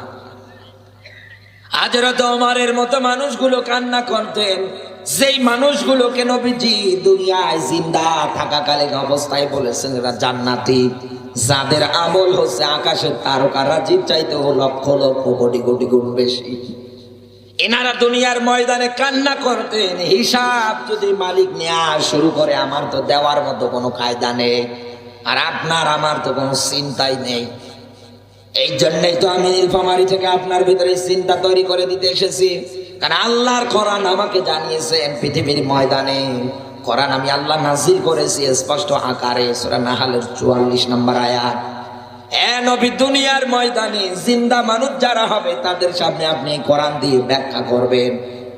হযরত ওমরের মতো মানুষগুলো কান্না করতেন, যেই মানুষগুলোকে নবীজি দুনিয়ায় জিন্দা থাকাকালীন অবস্থায় বলেছেন এরা জান্নাতি, যাদের আমল হচ্ছে আকাশের তারকারাজির চাইতেও লক্ষ লক্ষ কোটি কোটি গুণ বেশি। এনারা দুনিয়ার ময়দানে কান্না করতেন, হিসাব যদি মালিক নেওয়া শুরু করে আমার তো দেওয়ার মতো কোনো কায়দা নেই, আর আপনার আমার তো কোনো চিন্তাই নেই। এই জন্যই তো আমি নীলফামারী থেকে আপনার ভিতরে চিন্তা তৈরি করে দিতে এসেছি। কারণ আল্লাহর কোরআন আমাকে জানিয়েছেন পৃথিবীর ময়দানে, কোরআন আমি আল্লাহ নাযিল করেছি স্পষ্ট আকারে, সূরা নাহলের 44 নম্বর আয়াত। এ নবী, দুনিয়ার ময়দানে জিন্দা মানুষ যারা হবে তাদের সামনে আপনি কোরআন দিয়ে ব্যাখ্যা করবেন।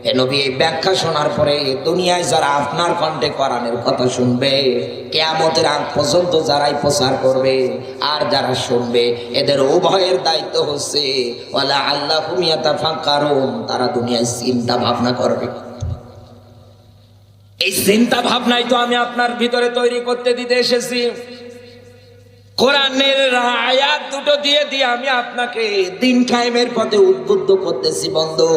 এ নবী, এই ব্যাখ্যা শোনার পরে দুনিয়ায় যারা আপনার কণ্ঠে কোরআনের কথা শুনবে, কিয়ামতের আগ পর্যন্ত যারাই প্রচার করবে আর যারা শুনবে, এদের উভয়ের দায়িত্ব হচ্ছে ওয়ালা আল্লাহুম ইয়াতাফাক্কারুন, তারা দুনিয়ায় চিন্তা ভাবনা করবে। এই চিন্তা ভাবনাই তো আমি আপনার ভিতরে তৈরি করতে দিতে এসেছি। কোরআনের আয়াত দুটো দিয়ে দিয়ে আমি আপনাকে দিন কায়েমের পথে উদ্বুদ্ধ করতেছি। বন্ধু,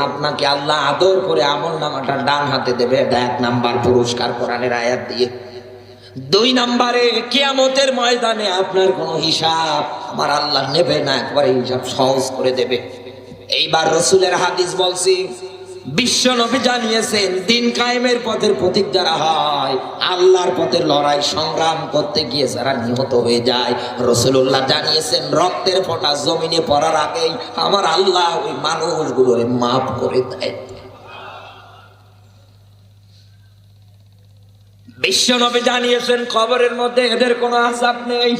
আপনাকে আল্লাহ আদর করে আমল নামাটা ডান হাতে দেবে, এটা 1 নাম্বার পুরস্কার কোরআনের আয়াত দিয়ে। 2 নাম্বারে কিয়ামতের ময়দানে আপনার কোনো হিসাব আমার আল্লাহ নেবে না, একবারে হিসাব সহজ করে দেবে। এইবার রাসূলের হাদিস বলছি, বিশ্ব নবী জানিয়েছেন দিন কায়েমের পথের প্রতীক যারা হয়, আল্লাহর পথে লড়াই সংগ্রাম করতে গিয়ে যারা নিহত হয়ে যায়, রাসূলুল্লাহ জানিয়েছেন রক্তের ফোঁটা জমিনে পড়ার আগেই আমার আল্লাহ ওই মানুষগুলোরে মাফ করে দেয়। বিশ্ব নবী জানিয়েছেন কবরের মধ্যে এদের কোনো আযাব নেই,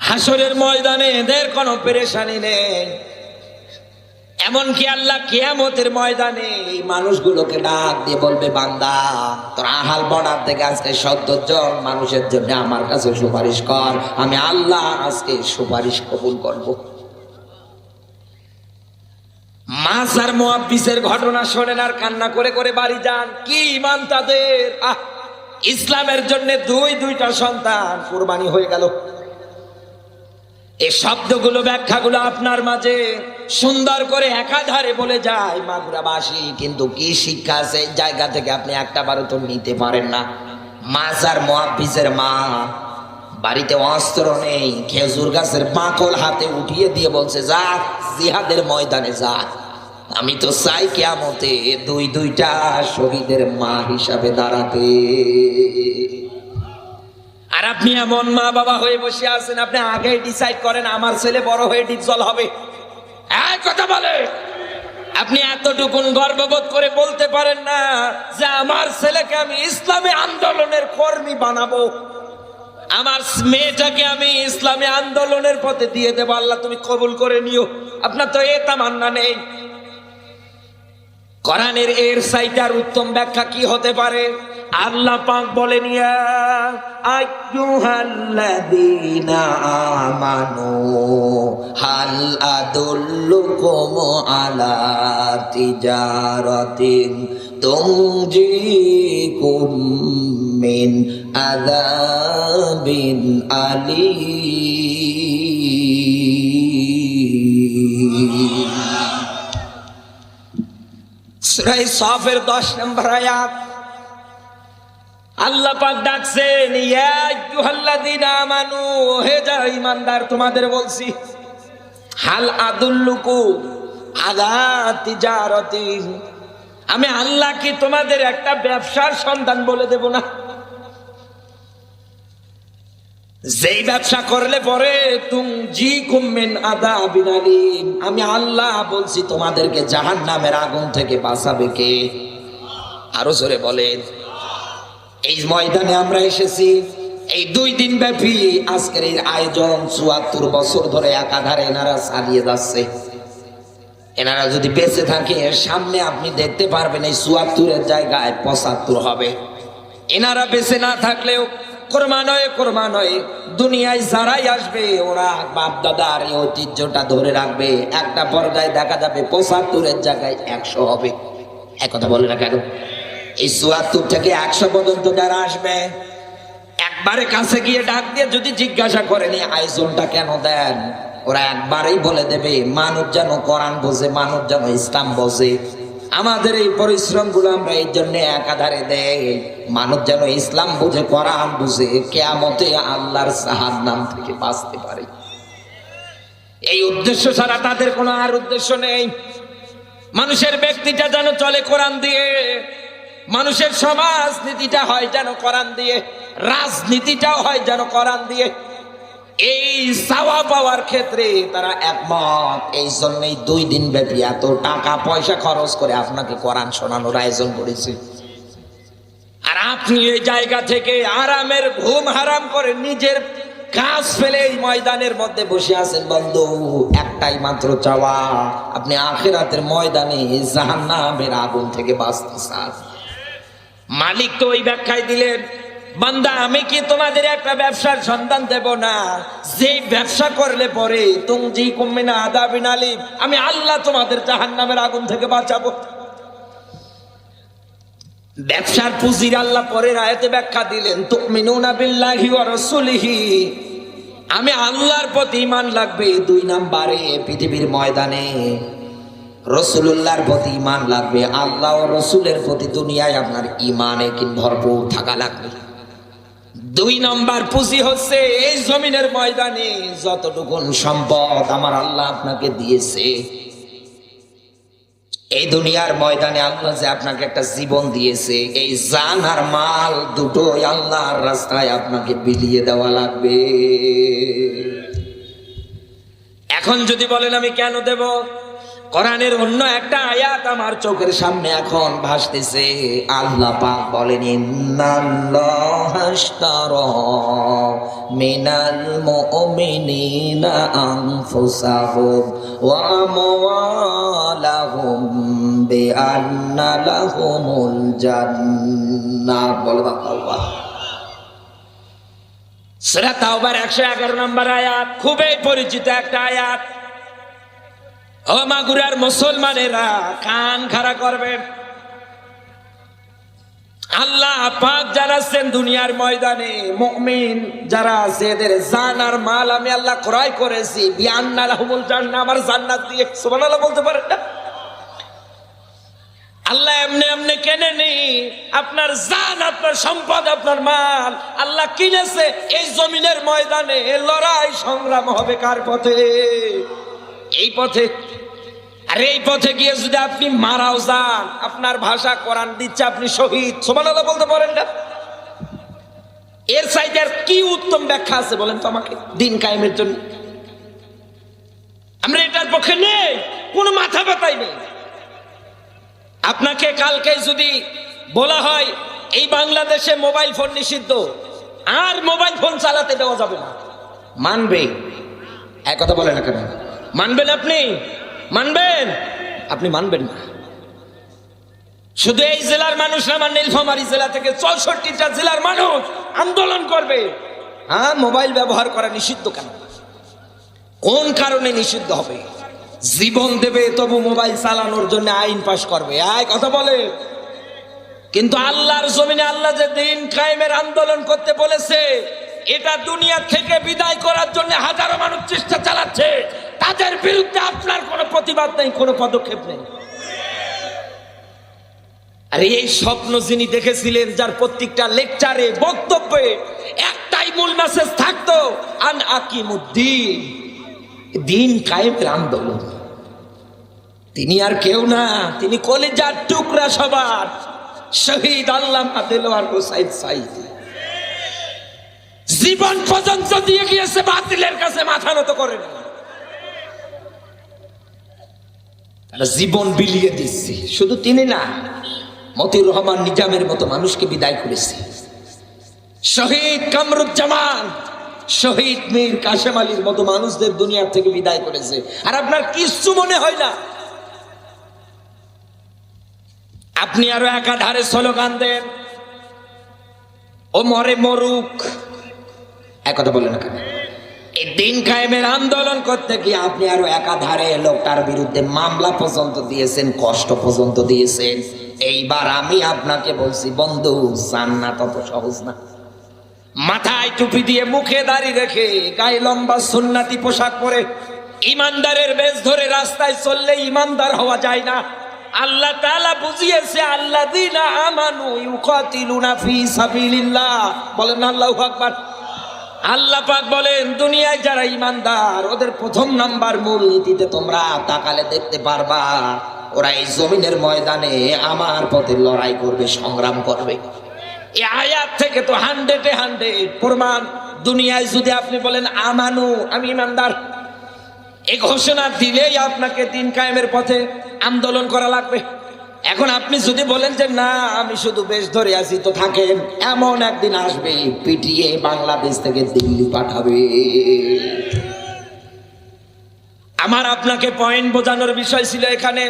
হাসরের ময়দানে এদের কোনো পেরেশানি নেই। এমনকি আল্লাহ কিয়ামতের ময়দানে এই মানুষগুলোকে ডাক দিয়ে বলবে, বান্দা তোর আহাল বর্ডার থেকে আজকে 70 জন মানুষের জন্য আমার কাছে সুপারিশ কর, আমি আল্লাহ আজকে সুপারিশ কবুল করব। মাস আর মুআব্বিসের ঘটনা শোনেন আর কান্না করে করে বাড়ি যান। কি ঈমান তাদের! ইসলামের জন্য দুইটা সন্তান কুরবানি হয়ে গেল। এই শব্দগুলো ব্যাখ্যাগুলো আপনার মাঝে সুন্দর করে একাধারে বলে যায় মাগুরাবাসী, কিন্তু কি শিক্ষা আছে এই জায়গা থেকে আপনি একটা বারও তো নিতে পারেন না। মাস আর মুআব্বিসের মা বাড়িতে অস্ত্র নেই, খেজুর গাছের বাকল হাতে উঠিয়ে দিয়ে বলছে, যা জিহাদের ময়দানে যা। আমি তো চাই কিয়ামতে দুইটা শহীদের মা হিসাবে দাঁড়াতে। আর আপনি এমন মা বাবা হয়ে বসে আছেন, আপনি আগেই ডিসাইড করেন আমার ছেলে বড় হয়ে ডিপজল হবে। এক কথা বলে আপনি এতটুকুন গর্ববোধ করে বলতে পারেন না যে আমার ছেলেকে আমি ইসলামী আন্দোলনের কর্মী বানাবো, আমার মেয়েটাকে আমি ইসলামী আন্দোলনের পথে দিয়ে দেবো, আল্লাহ তুমি কবুল করে নিও। আপনার তো এ তামান্না নেই। কোরআনের এর সাইটার উত্তম ব্যাখ্যা কি হতে পারে? আল্লাহ পাক বলেন, ইয়া আইয়ুহাল্লাযীনা আমানু হাল আদুল্লুকুম আলা তিজারাতিন তুনজিকুম মিন আযাবিন আলীম। সূরা সাফের 10 নম্বর আয়াত। আল্লাহ পাক ডাকছেন, ইয়া আইয়ুহাল্লাযীনা আমানু, হে যারা ঈমানদার তোমাদের বলছি, হাল আদুল্লুকুম আলা তিজারাতিন, আমি আল্লাহ কি তোমাদের একটা ব্যবসার সন্ধান বলে দেব না? যেই ব্যবসা করলে পরে তুনজিকুম মিন আযাবিন আলীম, আমি আল্লাহ বলছি তোমাদেরকে জাহান্নামের আগুন থেকে বাঁচাবে কে? আরো জোরে বলেন। এই ময়দানে আমরা এসেছি, এই 2 দিন ব্যাপী আজকের এই আয়োজন ৭৪ বছর ধরে একাধারে এনারা চালিয়ে যাচ্ছে। এনারা যদি বেঁচে থাকে সামনে আপনি দেখতে পারবেন এই ৭৪-এর জায়গায় ৭৫ হবে। এনারা বেঁচে না থাকলেও ক্রমান্বয়ে দুনিয়ায় যারাই আসবে ওরা বাপ দাদার এই ঐতিহ্যটা ধরে রাখবে। একটা পর্যায়ে দেখা যাবে ৭৫-এর জায়গায় ১০০ হবে। একথা বলে না কেন? এই ৭৪ থেকে ১০০ পর্যন্ত যারা আসবে একবারে কাছে গিয়ে ডাক দিয়ে যদি জিজ্ঞাসা করেন আয়োজনটা কেন দেন, ওরা একবারেই বলে দেবে মানুষ যেন কোরআন বোঝে, মানুষ যেন ইসলাম বোঝে। আমাদের এই পরিশ্রমগুলো আমরা এই জন্য একাধারে দেই, মানুষ যেন ইসলাম বুঝে, কোরআন বুঝে, কিয়ামতে আল্লাহর জাহান্নাম থেকে বাঁচতে পারে। এই উদ্দেশ্য ছাড়া তাদের কোনো আর উদ্দেশ্য নেই। মানুষের ব্যক্তিটা যেন চলে কোরআন দিয়ে, মানুষের সমাজনীতিটা হয় যেন কোরআন দিয়ে, রাজনীতিটাও হয় যেন কোরআন দিয়ে। এই চাওয়া পাওয়ার ক্ষেত্রে তারা একমত। এই জন্যই 2 দিন ব্যাপী এত টাকা পয়সা খরচ করে আপনাকে কোরআন শোনানোর আয়োজন করেছে। আর আপনি এই জায়গা থেকে আরামের ঘুম হারাম করে নিজের কাজ ফেলে এই ময়দানের মধ্যে বসে আছেন। বন্ধু, একটাই মাত্র চাওয়া, আপনি আখিরাতের ময়দানে জাহান্নামের আগুন থেকে বাঁচতে চান। মালিক তো ওই ব্যাখ্যায় দিলেন, বান্দা আমি কি তোমাদের একটা ব্যবসার সন্ধান দেব না, যেই ব্যবসা করলে পরে তুনজিকুম মিন আযাবিন আলীম, আমি আল্লাহ তোমাদের জাহান্নামের আগুন থেকে বাঁচাবো। ব্যবসার পুঁজির আল্লাহ পরের আয়াতে ব্যাখ্যা দিলেন, তুমিনুনা বিল্লাহি ওয়া রাসূলিহি, আমি আল্লাহর প্রতি ঈমান লাগবে। 2 নম্বরে পৃথিবীর ময়দানে রাসূলুল্লাহর প্রতি ঈমান লাগবে, আল্লাহ ও রাসূলের প্রতি দুনিয়ায় আপনার ঈমানে কি ভরপুর থাকা লাগবে। 2 নম্বর পুঁজি হচ্ছে এই জমিনের ময়দানে যতটুকু সম্পদ আমার আল্লাহ আপনাকে দিয়েছে, এই দুনিয়ার ময়দানে আল্লাহ যে আপনাকে একটা জীবন দিয়েছে, এই জান আর মাল দুটোই আল্লাহর রাস্তায় আপনাকে বিলিয়ে দেওয়া লাগবে। এখন যদি বলেন আমি কেন দেব, কোরআনের অন্য একটা আয়াত আমার চোখের সামনে এখন ভাসতেছে। আল্লাহ পাক বলেন, ইন্নাল্লাহা আশতারা মিনাল মুমিনিনা আনফুসাহুম ওয়া আমওয়ালাহুম বিআন্না লাহুমুল জান্নাহ। বলো আল্লাহ। সূরা তাওবার 111 নম্বর আয়াত, খুবই পরিচিত একটা আয়াত। ও মাগুরার মুসলমানেরা কান খাড়া করবেন। আল্লাহ পাক জানাচ্ছেন দুনিয়ার ময়দানে মুমিন যারা আছে এদের জান আর মাল আমি আল্লাহ ক্রয় করেছি বিআন্না লাহুমুল জান্নাহ, আমার জান্নাত দিয়ে। সুবহানাল্লাহ বলতে পারেন না? আল্লাহ এমনি এমনি কেনেনি আপনার জান, আপনার সম্পদ, আপনার মাল আল্লাহ কিনেছে। এই জমিনের ময়দানে লড়াই সংগ্রাম হবে কার পথে? এই পথে। আর এই পথে গিয়ে যদি আপনি মারাও যান, আপনার ভাষা কোরআন দিচ্ছে আপনি শহীদ। সুবহানাল্লাহ বলতে পারেন না? এর চাইতে আর কি উত্তম ব্যাখ্যা আছে বলেন তো আমাকে দিন কায়েমের জন্য? আমরা এটার পক্ষে নেই, কোনো মাথা ব্যথাই নেই। আপনাকে কালকে যদি বলা হয় এই বাংলাদেশে মোবাইল ফোন নিষিদ্ধ, আর মোবাইল ফোন চালাতে দেওয়া যাবে না, মানবে? এক কথা বলে না কেন? মানবেন? আপনি মানবেন? আপনি মানবেন না। শুধু এই জেলার মানুষ না, আমার নীলফামারী জেলা থেকে 64টা জেলার মানুষ আন্দোলন করবে। হ্যাঁ, মোবাইল ব্যবহার করা নিষিদ্ধ কেন? কোন কারণে নিষিদ্ধ হবে? জীবন দেবে তবু মোবাইল চালানোর জন্য আইন পাশ করবে। এক কথা বলে। কিন্তু আল্লাহর জমিনে আল্লাহ যে দিন কায়েমের আন্দোলন করতে বলেছে, এটা দুনিয়া থেকে বিদায় করার জন্য হাজারো মানুষ চেষ্টা চালাচ্ছে। তাদের বিরুদ্ধে আপনার কোনো প্রতিবাদ নেই, কোনো পদক্ষেপ নেই। আর এই স্বপ্ন যিনি দেখেছিলেন, যার প্রত্যেকটা লেকচারে বক্তব্যে একটাই মূল মেসেজ থাকতো, আন আকিমুদ্দিন, দিন কায়েমের আন্দোলন। তিনি আর কেউ না, তিনি কলিজার টুকরা সবার শহীদ আল্লামা দেলোয়ার হোসাইন সাঈদী। জীবন পর্যন্ত দিয়ে গিয়েছে, বাতিলের কাছে মাথা নত করেন। তারা জীবন বিলিয়ে দিচ্ছে। শুধু তিনি না, মতিউর রহমান নিজামের মতো মানুষকে বিদায় করেছে, শহীদ কামরুজ্জামান, শহীদ মীর কাশেম আলীর মতো মানুষদের দুনিয়া থেকে বিদায় করেছে। আর আপনার কিচ্ছু মনে হয় না? আপনি আরো একাধারে স্লোগান দেন, ও মরে মরুক। এক কথা বলে না কেন? এই দিন কায়েমের আন্দোলন করতে গিয়ে আপনি আরো একাধারে লোকটার বিরুদ্ধে মামলা পর্যন্ত দিয়েছেন, কষ্ট পর্যন্ত দিয়েছেন। এইবার আমি আপনাকে বলছি, বন্ধু, জান্নাত তত সহজ না। মাথায় টুপি দিয়ে, মুখে দাড়ি রেখে, গায়ে লম্বা সুন্নাতি পোশাক পরে, ইমানদারের বেশ ধরে রাস্তায় চললে ইমানদার হওয়া যায় না। আল্লাহ তাআলা বুঝিয়েছে, আল্লাযীনা আমানু ইউকাতিলুনা ফি সাবিলিল্লাহ। বলেন আল্লাহু আকবার। আল্লাহ পাক বলেন, দুনিয়ায় যারা ইমানদার, ওদের প্রথম নাম্বার মূল নীতিতে তোমরা তাকালে দেখতে পারবা, ওরা এই জমিনের ময়দানে আমার পথে লড়াই করবে, সংগ্রাম করবে। এই আয়াত থেকে তো 100 প্রমাণ। দুনিয়ায় যদি আপনি বলেন আমানু, আমি ইমানদার, এই ঘোষণা দিলেই আপনাকে দিন কায়েমের পথে আন্দোলন করা লাগবে। এখন আপনি যদি বলেন যে না, আমি শুধু বেশ ধরে আছি, তো থাকেন, এমন একদিন আসবে পিটিয়ে বাংলাদেশ থেকে দিল্লি পাঠাবে। আমার আপনাকে পয়েন্ট বোঝানোর বিষয় ছিল এখানে,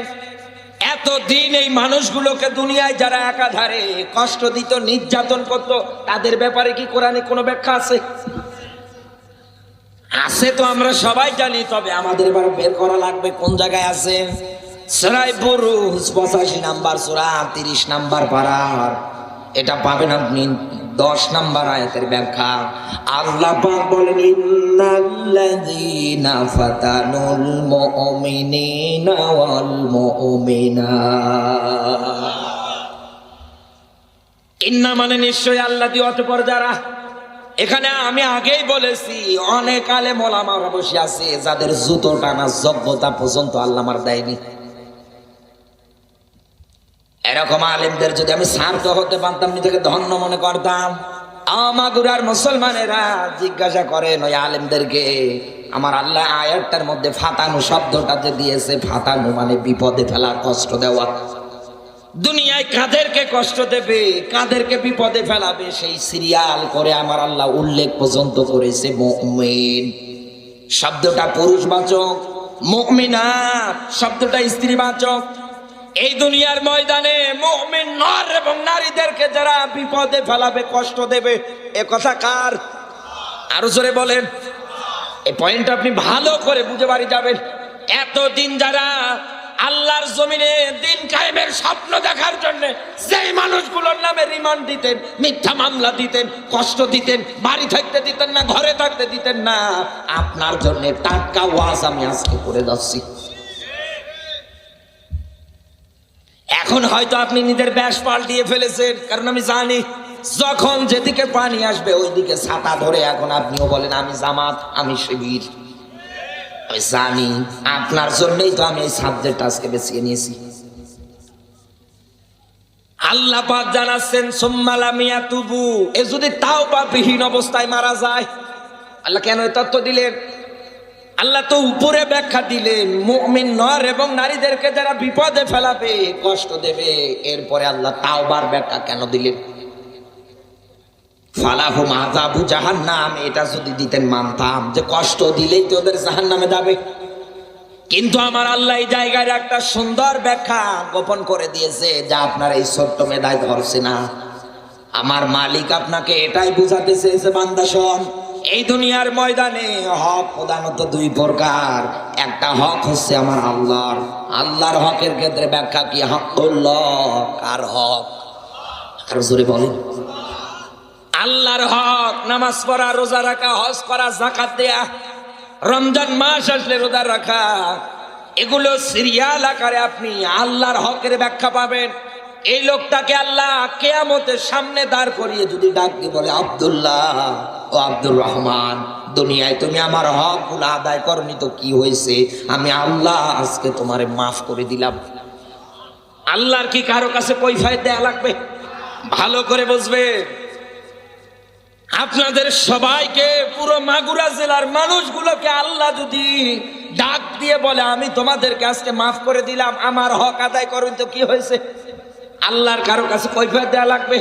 এতদিন এই মানুষগুলোকে দুনিয়ায় যারা একাধারে কষ্ট দিত, নির্যাতন করত, তাদের ব্যাপারে কি কোরআনে কোনো ব্যাখ্যা আছে? আছে তো আমরা সবাই জানি, তবে আমাদের এবার বের করা লাগবে কোন জায়গায় আছে। সূরা বুরুজ 85 নাম্বার সূরা 30 নাম্বার পারার, এটা পাবেন আপনি 10 নাম্বার আয়াতের ব্যাখ্যা। আল্লাহ পাক বলেন, ইন্নাল্লাযীনা ফাতানুল মুমিনিনা ওয়াল মুমিনাত। ইন্না মানে নিশ্চয়, আল্লাযী অতঃপর যারা। এখানে আমি আগেই বলেছি, অনেক আলেম ওলামারা বসে আছে যাদের জুতো টানা যোগ্যতা পর্যন্ত আল্লাহ আমার দেয়নি। এরকম আলেমদের যদি আমি শান্ত হতে পারতাম, নিজেকে ধন্য মনে করতাম। আমাগুরার মুসলমানেরা জিজ্ঞাসা করেন ওই আলেমদেরকে, আমার আল্লাহ আয়াতটার মধ্যে ফাতানু শব্দটা যে দিয়েছে, ফাতানু মানে বিপদে ফেলা, কষ্ট দেওয়া। দুনিয়ায় কাদেরকে কষ্ট দেবে, কাদেরকে বিপদে ফেলাবে, সেই সিরিয়াল করে আমার আল্লাহ উল্লেখ পর্যন্ত করেছে। মুমিন শব্দটা পুরুষবাচক, মুমিনাত শব্দটা স্ত্রীবাচক। এই দুনিয়ার ময়দানে মুমিন নর এবং নারীদেরকে যারা বিপদে ফেলাবে, কষ্ট দেবে, এ কথা কার? আরো জোরে বলেন। এই পয়েন্ট আপনি ভালো করে বুঝে বাড়ি যাবেন। এতদিন যারা আল্লাহর জমিনে দিন কায়েমের স্বপ্ন দেখার জন্য যেই মানুষগুলোর নামে রিমান্ড দিতেন, মিথ্যা মামলা দিতেন, কষ্ট দিতেন, বাড়ি থাকতে দিতেন না, ঘরে থাকতে দিতেন না, আপনার জন্য টাটকা ওয়াজ আমি আজকে করে যাচ্ছি। এখন হয়তো আপনি নিজের ব্যাস পাল্টিয়ে ফেলেছেন, কারণ আমি জানি যখন যেদিকে পানি আসবে ওইদিকে ছাতা ধরে এখন আপনিও বলেন আমি জামাত, আমি শিবির। আমি জানি আপনার জন্যই তো আমি এই সাবজেক্ট আজকে বেছে নিয়েছি। আল্লাহ পাক জানাচ্ছেন, সুম্মা লাম ইয়াতুবু, এ যদি তাওবাবিহীন অবস্থায় মারা যায়। আল্লাহ কেন এই তথ্য দিলেন? আল্লাহ তো উপরে ব্যাখ্যা দিলেন, মুমিন নর এবং নারীদেরকে যারা বিপদে ফেলাবে, কষ্ট দেবে, এরপরে আল্লাহ তাওবার ব্যাখ্যা কেন দিলেন? ফালাহুম আযাবু জাহান্নাম, এটা যদি দিতেন মানতাম যে কষ্ট দিলেই তো ওদের জাহান্নামে যাবে। কিন্তু আমার আল্লাহ এই জায়গায় একটা সুন্দর ব্যাখ্যা গোপন করে দিয়েছে, যা আপনার এই ছোট্ট মেধায় ধরছে না। আমার মালিক আপনাকে এটাই বুঝাতে চেয়েছে, বান্দা শোন, এই দুনিয়ার ময়দানে হক প্রধানত দুই প্রকার। একটা হক হচ্ছে আমার আল্লাহর, আল্লাহর হকের ক্ষেত্রে ব্যাখ্যা কি? হকুল্লাহ, কার হক? আর জোরে বলেন। আল্লাহর হক, নামাজ পড়া, রোজা রাখা, হজ করা, যাকাত দেয়া, রমজান মাস আসলে রোজা রাখা, এগুলো সিরিয়াল আকারে আপনি আল্লাহর হকের ব্যাখ্যা পাবেন। এই লোকটাকে আল্লাহ কিয়ামতের সামনে দাঁড় করিয়ে যদি ডাক দিয়ে বলে, আব্দুল্লাহ ও আব্দুর রহমান, দুনিয়ায় তুমি আমার হকগুলো আদায় করনি তো কি হয়েছে? আমি আল্লাহ আজকে তোমারে মাফ করে দিলাম। আল্লাহর কি কারো কাছে কৈফিয়ত দেয়া লাগবে? ভালো করে বুঝবে। আপনাদের সবাইকে, পুরো মাগুরা জেলার মানুষগুলোকে আল্লাহ যদি ডাক দিয়ে বলে, আমি তোমাদেরকে আজকে মাফ করে দিলাম, আমার হক আদায় করুন, তো কি হয়েছে? আল্লাহর কারো কাছে কৈফিয়ত দেয়া লাগবে?